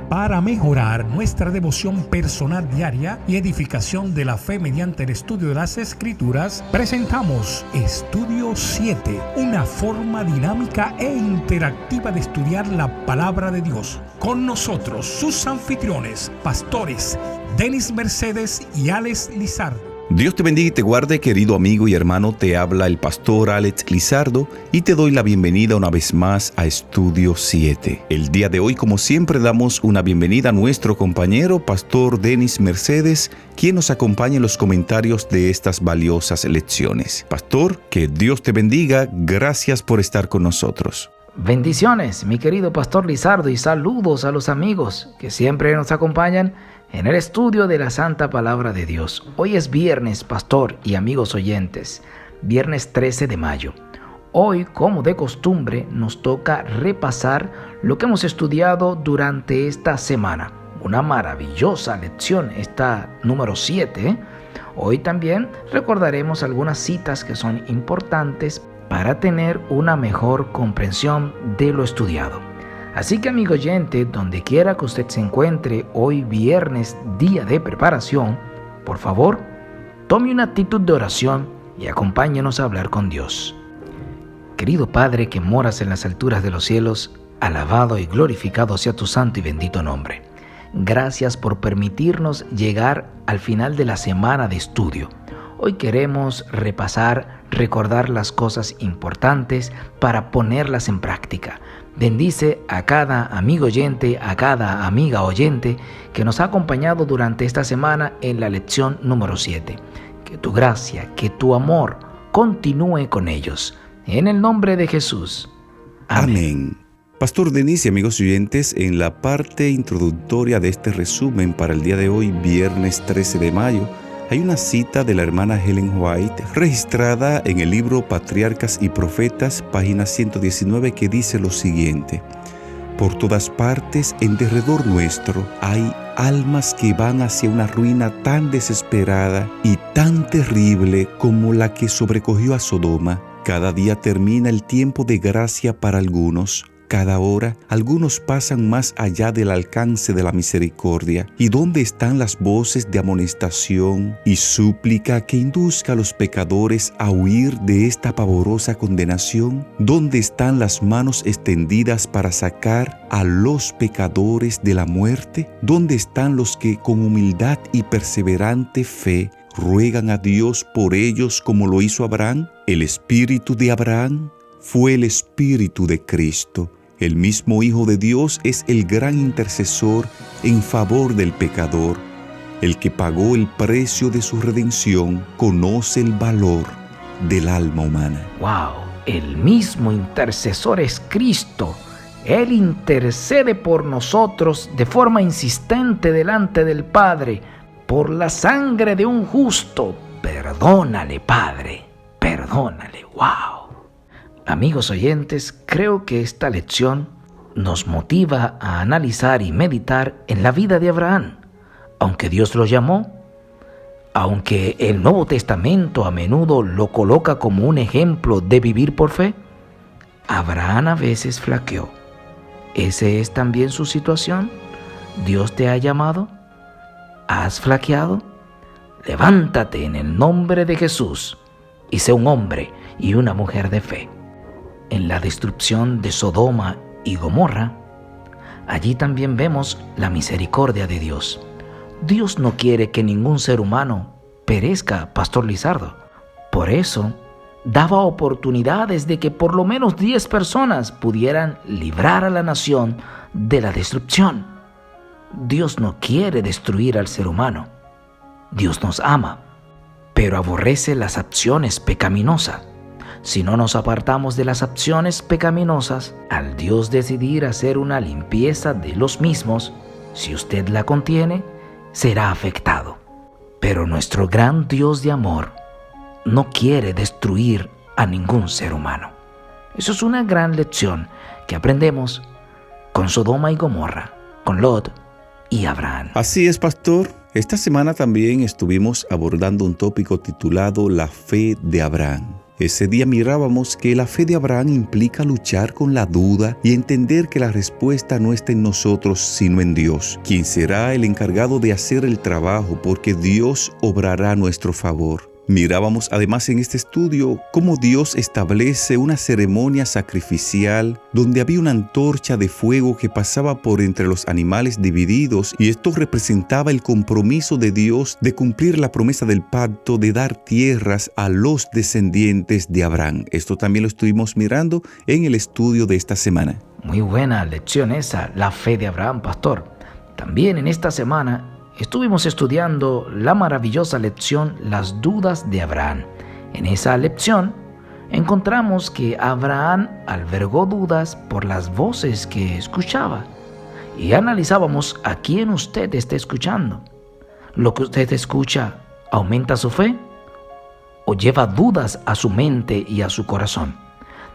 Para mejorar nuestra devoción personal diaria y edificación de la fe mediante el estudio de las Escrituras, presentamos Estudio 7, una forma dinámica e interactiva de estudiar la Palabra de Dios. Con nosotros, sus anfitriones, pastores Denis Mercedes y Alex Lizardo. Dios te bendiga y te guarde, querido amigo y hermano. Te habla el pastor Alex Lizardo y te doy la bienvenida una vez más a Estudio 7. El día de hoy, como siempre, damos una bienvenida a nuestro compañero, pastor Denis Mercedes, quien nos acompaña en los comentarios de estas valiosas lecciones. Pastor, que Dios te bendiga. Gracias por estar con nosotros. Bendiciones, mi querido pastor Lizardo, y saludos a los amigos que siempre nos acompañan en el estudio de la Santa Palabra de Dios. Hoy es viernes, pastor y amigos oyentes, viernes 13 de mayo. Hoy, como de costumbre, nos toca repasar lo que hemos estudiado durante esta semana. Una maravillosa lección, esta número 7. Hoy también recordaremos algunas citas que son importantes para tener una mejor comprensión de lo estudiado. Así que, amigo oyente, donde quiera que usted se encuentre hoy viernes, día de preparación, por favor, tome una actitud de oración y acompáñenos a hablar con Dios. Querido Padre que moras en las alturas de los cielos, alabado y glorificado sea tu santo y bendito nombre. Gracias por permitirnos llegar al final de la semana de estudio. Hoy queremos repasar, recordar las cosas importantes para ponerlas en práctica. Bendice a cada amigo oyente, a cada amiga oyente que nos ha acompañado durante esta semana en la lección número 7. Que tu gracia, que tu amor continúe con ellos. En el nombre de Jesús. Amén. Pastor Denis y amigos oyentes, en la parte introductoria de este resumen para el día de hoy, viernes 13 de mayo, hay una cita de la hermana Ellen White registrada en el libro Patriarcas y Profetas, página 119, que dice lo siguiente: por todas partes en derredor nuestro hay almas que van hacia una ruina tan desesperada y tan terrible como la que sobrecogió a Sodoma. Cada día termina el tiempo de gracia para algunos. Cada hora, algunos pasan más allá del alcance de la misericordia. ¿Y dónde están las voces de amonestación y súplica que induzca a los pecadores a huir de esta pavorosa condenación? ¿Dónde están las manos extendidas para sacar a los pecadores de la muerte? ¿Dónde están los que con humildad y perseverante fe ruegan a Dios por ellos como lo hizo Abraham? El espíritu de Abraham fue el espíritu de Cristo. El mismo Hijo de Dios es el gran intercesor en favor del pecador. El que pagó el precio de su redención conoce el valor del alma humana. ¡Wow! El mismo intercesor es Cristo. Él intercede por nosotros de forma insistente delante del Padre. Por la sangre de un justo, perdónale, Padre, perdónale. ¡Wow! Amigos oyentes, creo que esta lección nos motiva a analizar y meditar en la vida de Abraham. Aunque Dios lo llamó, aunque el Nuevo Testamento a menudo lo coloca como un ejemplo de vivir por fe, Abraham a veces flaqueó. ¿Esa es también su situación? ¿Dios te ha llamado? ¿Has flaqueado? Levántate en el nombre de Jesús y sé un hombre y una mujer de fe. En la destrucción de Sodoma y Gomorra, allí también vemos la misericordia de Dios. Dios no quiere que ningún ser humano perezca, pastor Lizardo. Por eso, daba oportunidades de que por lo menos 10 personas pudieran librar a la nación de la destrucción. Dios no quiere destruir al ser humano. Dios nos ama, pero aborrece las acciones pecaminosas. Si no nos apartamos de las acciones pecaminosas, al Dios decidir hacer una limpieza de los mismos, si usted la contiene, será afectado. Pero nuestro gran Dios de amor no quiere destruir a ningún ser humano. Eso es una gran lección que aprendemos con Sodoma y Gomorra, con Lot y Abraham. Así es, pastor. Esta semana también estuvimos abordando un tópico titulado La fe de Abraham. Ese día mirábamos que la fe de Abraham implica luchar con la duda y entender que la respuesta no está en nosotros, sino en Dios, quien será el encargado de hacer el trabajo, porque Dios obrará a nuestro favor. Mirábamos además en este estudio cómo Dios establece una ceremonia sacrificial donde había una antorcha de fuego que pasaba por entre los animales divididos, y esto representaba el compromiso de Dios de cumplir la promesa del pacto de dar tierras a los descendientes de Abraham. Esto también lo estuvimos mirando en el estudio de esta semana. Muy buena lección esa, la fe de Abraham, pastor. También en esta semana estuvimos estudiando la maravillosa lección Las dudas de Abraham. En esa lección encontramos que Abraham albergó dudas por las voces que escuchaba, y analizábamos a quién usted está escuchando. ¿Lo que usted escucha aumenta su fe o lleva dudas a su mente y a su corazón?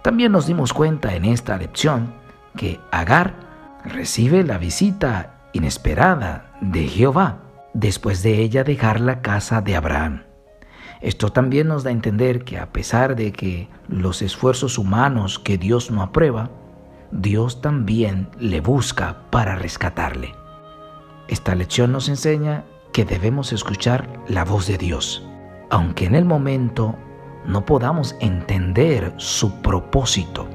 También nos dimos cuenta en esta lección que Agar recibe la visita inesperada de Jehová después de ella dejar la casa de Abraham. Esto también nos da a entender que a pesar de que los esfuerzos humanos que Dios no aprueba, Dios también le busca para rescatarle. Esta lección nos enseña que debemos escuchar la voz de Dios, aunque en el momento no podamos entender su propósito.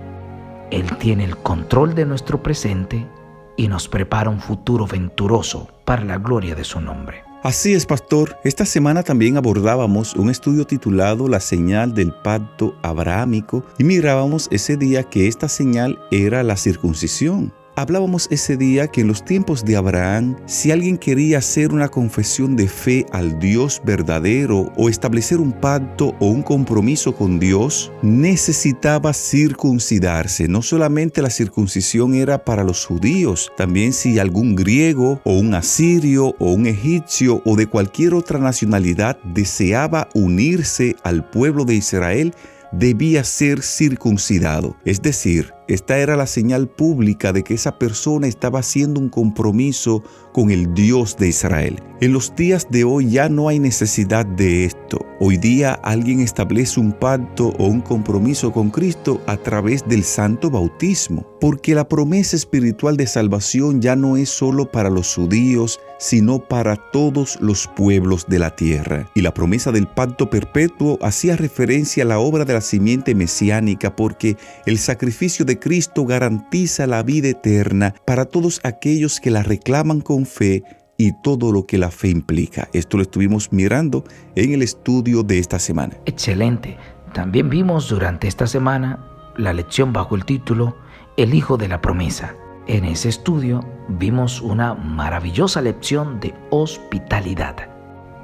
Él tiene el control de nuestro presente y nos prepara un futuro venturoso para la gloria de su nombre. Así es, pastor. Esta semana también abordábamos un estudio titulado La señal del pacto abrahámico, y mirábamos ese día que esta señal era la circuncisión. Hablábamos ese día que en los tiempos de Abraham, si alguien quería hacer una confesión de fe al Dios verdadero o establecer un pacto o un compromiso con Dios, necesitaba circuncidarse. No solamente la circuncisión era para los judíos, también si algún griego o un asirio o un egipcio o de cualquier otra nacionalidad deseaba unirse al pueblo de Israel, debía ser circuncidado. Es decir, esta era la señal pública de que esa persona estaba haciendo un compromiso con el Dios de Israel. En los días de hoy ya no hay necesidad de esto. Hoy día alguien establece un pacto o un compromiso con Cristo a través del santo bautismo, porque la promesa espiritual de salvación ya no es solo para los judíos, sino para todos los pueblos de la tierra. Y la promesa del pacto perpetuo hacía referencia a la obra de la simiente mesiánica, porque el sacrificio de Cristo garantiza la vida eterna para todos aquellos que la reclaman con fe y todo lo que la fe implica. Esto lo estuvimos mirando en el estudio de esta semana. Excelente. También vimos durante esta semana la lección bajo el título El Hijo de la Promesa. En ese estudio vimos una maravillosa lección de hospitalidad.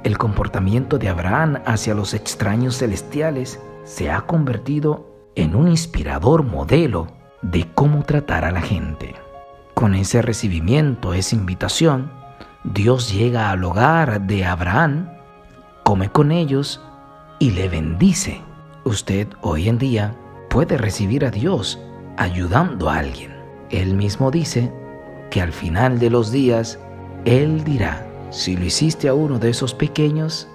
El comportamiento de Abraham hacia los extraños celestiales se ha convertido en un inspirador modelo de cómo tratar a la gente. Con ese recibimiento, esa invitación, Dios llega al hogar de Abraham, come con ellos y le bendice. Usted hoy en día puede recibir a Dios ayudando a alguien. Él mismo dice que al final de los días, Él dirá: si lo hiciste a uno de esos pequeños,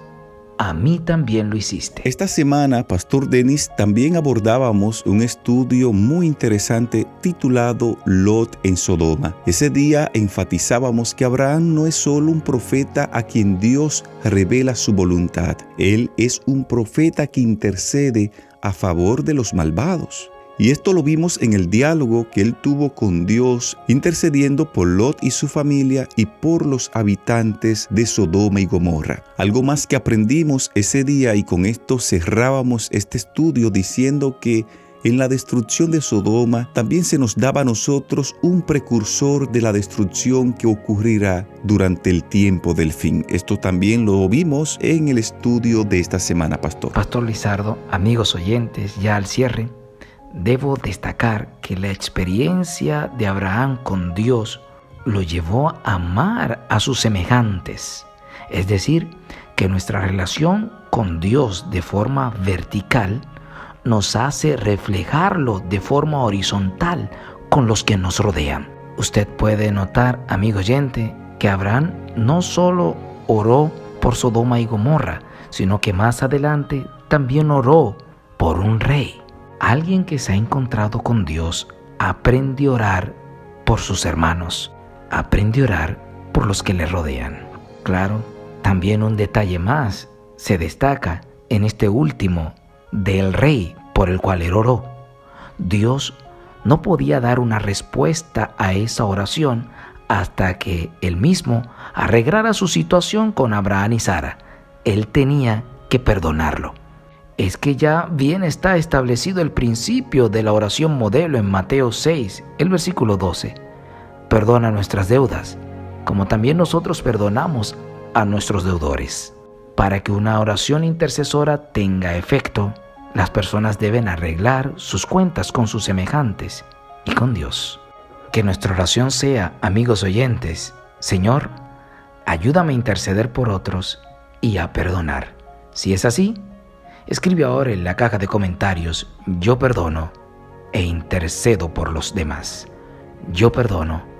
a mí también lo hiciste. Esta semana, Pastor Denis, también abordábamos un estudio muy interesante titulado Lot en Sodoma. Ese día enfatizábamos que Abraham no es solo un profeta a quien Dios revela su voluntad. Él es un profeta que intercede a favor de los malvados. Y esto lo vimos en el diálogo que él tuvo con Dios, intercediendo por Lot y su familia y por los habitantes de Sodoma y Gomorra. Algo más que aprendimos ese día, y con esto cerrábamos este estudio diciendo que en la destrucción de Sodoma también se nos daba a nosotros un precursor de la destrucción que ocurrirá durante el tiempo del fin. Esto también lo vimos en el estudio de esta semana, Pastor. Pastor Lizardo, amigos oyentes, ya al cierre, debo destacar que la experiencia de Abraham con Dios lo llevó a amar a sus semejantes. Es decir, que nuestra relación con Dios de forma vertical nos hace reflejarlo de forma horizontal con los que nos rodean. Usted puede notar, amigo oyente, que Abraham no solo oró por Sodoma y Gomorra, sino que más adelante también oró por un rey. Alguien que se ha encontrado con Dios aprende a orar por sus hermanos, aprende a orar por los que le rodean. Claro, también un detalle más se destaca en este último del rey por el cual él oró. Dios no podía dar una respuesta a esa oración hasta que él mismo arreglara su situación con Abraham y Sara. Él tenía que perdonarlo. Es que ya bien está establecido el principio de la oración modelo en Mateo 6, el versículo 12. Perdona nuestras deudas, como también nosotros perdonamos a nuestros deudores. Para que una oración intercesora tenga efecto, las personas deben arreglar sus cuentas con sus semejantes y con Dios. Que nuestra oración sea, amigos oyentes, Señor, ayúdame a interceder por otros y a perdonar. Si es así, escribe ahora en la caja de comentarios: yo perdono e intercedo por los demás. Yo perdono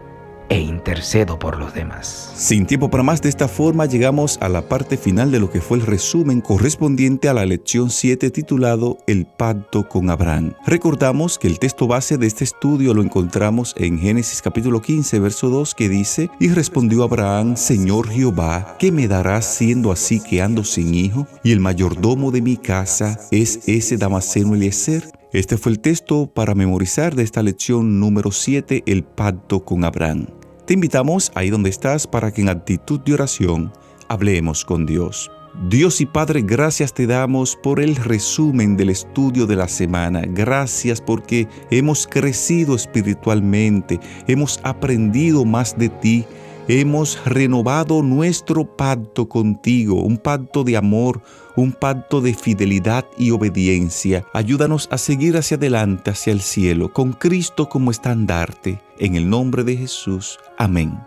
e intercedo por los demás. Sin tiempo para más, de esta forma llegamos a la parte final de lo que fue el resumen correspondiente a la lección 7 titulado El pacto con Abraham. Recordamos que el texto base de este estudio lo encontramos en Génesis capítulo 15, verso 2, que dice: y respondió Abraham: Señor Jehová, ¿qué me darás siendo así que ando sin hijo? Y el mayordomo de mi casa es ese Damaseno Eliezer. Este fue el texto para memorizar de esta lección número 7, el pacto con Abraham. Te invitamos ahí donde estás para que en actitud de oración hablemos con Dios. Dios y Padre, gracias te damos por el resumen del estudio de la semana. Gracias porque hemos crecido espiritualmente, hemos aprendido más de ti. Hemos renovado nuestro pacto contigo, un pacto de amor, un pacto de fidelidad y obediencia. Ayúdanos a seguir hacia adelante, hacia el cielo, con Cristo como estandarte. En el nombre de Jesús. Amén.